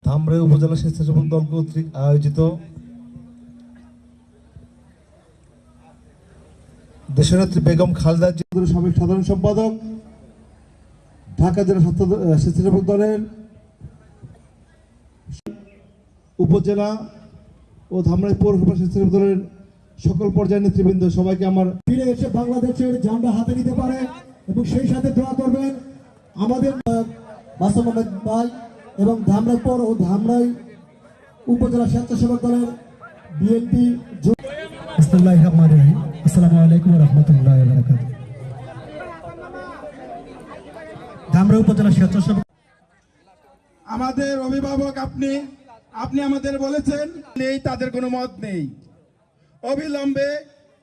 ধামরাই উপজেলা স্বেচ্ছাসেবক দল কর্তৃক আয়োজিত দেশনেত্রী বেগম খালেদা জিয়ার সাবেক সাধারণ সম্পাদক, ঢাকা জেলা স্বেচ্ছাসেবক দলের উপজেলা ও ধামরাই পৌরসভা স্বেচ্ছাসেবক দলের সকল পর্যায়ের নেতৃবৃন্দ, সবাইকে আমার ফিরে এসে বাংলাদেশের ঝান্ডা হাতে নিতে পারে এবং সেই সাথে দোয়া করবেন আমাদের মাসুম আহমেদ ভাই এবং ধামরাই পৌর ও ধামরাই উপজেলা স্বেচ্ছাসেবক দলের বিএনপি। আসসালামু আলাইকুম ওয়া রাহমাতুল্লাহি ওয়া বারাকাতুহু। ধামরাই উপজেলা স্বেচ্ছাসেবক আমাদের অভিভাবক আপনি আমাদের বলেছেন নেই, তাদের কোনো মত নেই। অবিলম্বে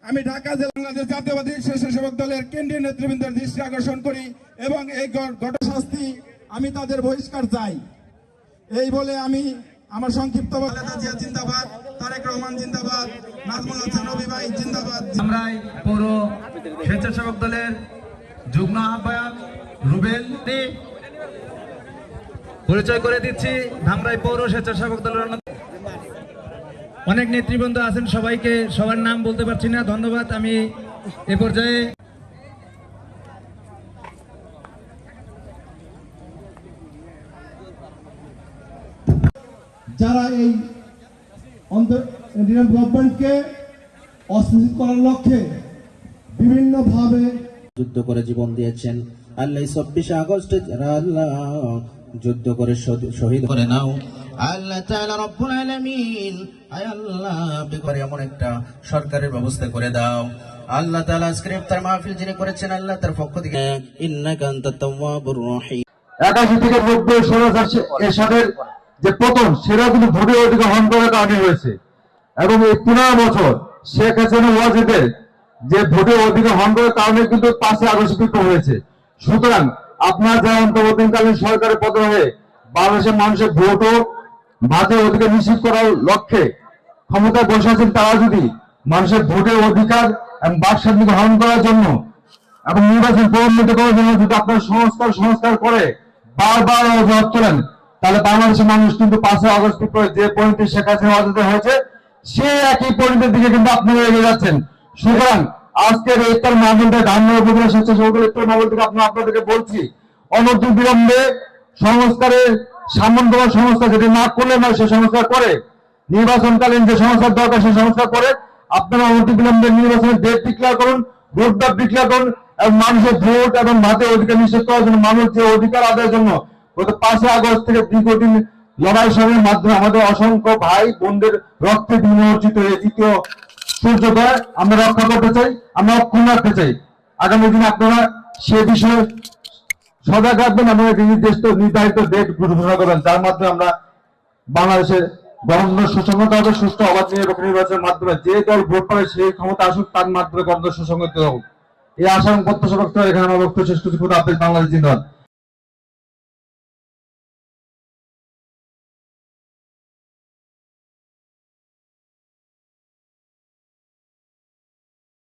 আমি ঢাকা জেলা বাংলাদেশ জাতীয়বাদী স্বেচ্ছাসেবক দলের কেন্দ্রীয় নেতৃবৃন্দের দৃষ্টি আকর্ষণ করি এবং এই ঘটনাশাস্তি আমি তাদের বহিষ্কার চাই। এই বলে আমি আমার সংক্ষিপ্ত খালেদা জিয়া জিন্দাবাদ, তারেক রহমান জিন্দাবাদ, নাজমুল হাসান রবি ভাই জিন্দাবাদ। আমরাই পৌর স্বেচ্ছাসেবক দলের যুগ্ম আহ্বায়ক রুবেল পরিচয় করে দিচ্ছি। ধামরাই পৌর স্বেচ্ছাসেবক দলের অনেক নেতৃবৃন্দ আছেন, সবাইকে সবার নাম বলতে পারছি না, ধন্যবাদ। আমি এ পর্যায়ে যারা এই গভর্নমেন্টকে অস্থিতিশীল করার লক্ষ্যে বিভিন্নভাবে যুদ্ধ করে জীবন দিয়েছেন। আল্লাহ 24 আগস্টে যারা আল্লাহ যুদ্ধ করে শহীদ করে নাও আল্লাহ তাআলা রব্বুল আলামিন, আয় আল্লাহ বিকরে এমন একটা সরকারের ব্যবস্থা করে দাও আল্লাহ তাআলা। আজকের ইফতার মাহফিল যিনি করেছেন আল্লাহ তার পক্ষ থেকে ইন্নাকা আনতাত তাওয়াবুর রহিম। 81 থেকে 90 সরকার এরশাদের যে পতন, সেটা কিন্তু ভোটের অধিকার হরণ করার কারণে হয়েছে এবং এই 15 বছর শেখ হাসিনা ওয়াজিদের যে ভোটের অধিকার হরণ করার কারণে কিন্তু 5 আগস্ট বিপ্লব হয়েছে। সুতরাং আপনার যারা অন্তর্বর্তীকালীন সরকারের পতন হয়ে বাংলাদেশের মানুষের ভোট ও ভাতের অধিকার নিশ্চিত করার লক্ষ্যে ক্ষমতায় বসে আছেন, তারা যদি মানুষের ভোটের অধিকার এবং বাক স্বাধীনতা হরণ করার জন্য এবং নির্বাচন প্রভাবিত করার জন্য যদি আপনার সংস্কার করে বারবার অজুহাত তোলেন, তাহলে বাংলাদেশের মানুষ কিন্তু 5 আগস্ট বিপ্লবে যে পরিণতি শেখ হাসিনা ওয়াজিদের হয়েছে, সেই একই পরিণতির দিকে কিন্তু আপনারা এগিয়ে যাচ্ছেন। সুতরাং আজকের ইফতার মাহফিলটা ধামরাই উপজেলা স্বেচ্ছাসেবক দলের ইফতার মাহফিল থেকে আপনাদেরকে বলছি, অনতিবিলম্বে সংস্কারের সামন্তবাদ সংস্কার যেটা না করলে নয়, সে সংস্কার করে, নির্বাচনকালীন যে সংস্কার দরকার সে সংস্কার করে আপনারা অনতিবিলম্বে নির্বাচনের ডেট ডিক্লেয়ার করুন, ভোট দাব ডিক্লেয়ার করুন এবং মানুষের ভোট এবং ভাতের অধিকার নিশ্চিত করার জন্য, মানুষ যে অধিকার আদায়ের জন্য গত 5 আগস্ট থেকে দীর্ঘদিন লড়াই সংগ্রামের মাধ্যমে আমাদের অসংখ্য ভাই বোনদের রক্তে বিনিয়োজিত এই দ্বিতীয় সূর্যোদয় আমরা রক্ষা করতে চাই, আমরা অক্ষুণ্ণ রাখতে চাই। আগামী দিনে আপনারা সে বিষয়ে সজাগ রাখবেন এবং নির্ধারিত ডেট ঘোষণা করবেন, যার মাধ্যমে আমরা বাংলাদেশের গণতন্ত্র সুসংহত হবে, সুষ্ঠু অবাধ নিরপেক্ষ নির্বাচনের মাধ্যমে যে দল ভোট পাবে সেই ক্ষমতা আসুক, তার মাধ্যমে গণতন্ত্র সুসংহত হোক। এই আশা এবং প্রত্যাশা ব্যক্ত এখানে আমার বক্তব্য শেষ করছি। বাংলাদেশ জিন্দাবাদ।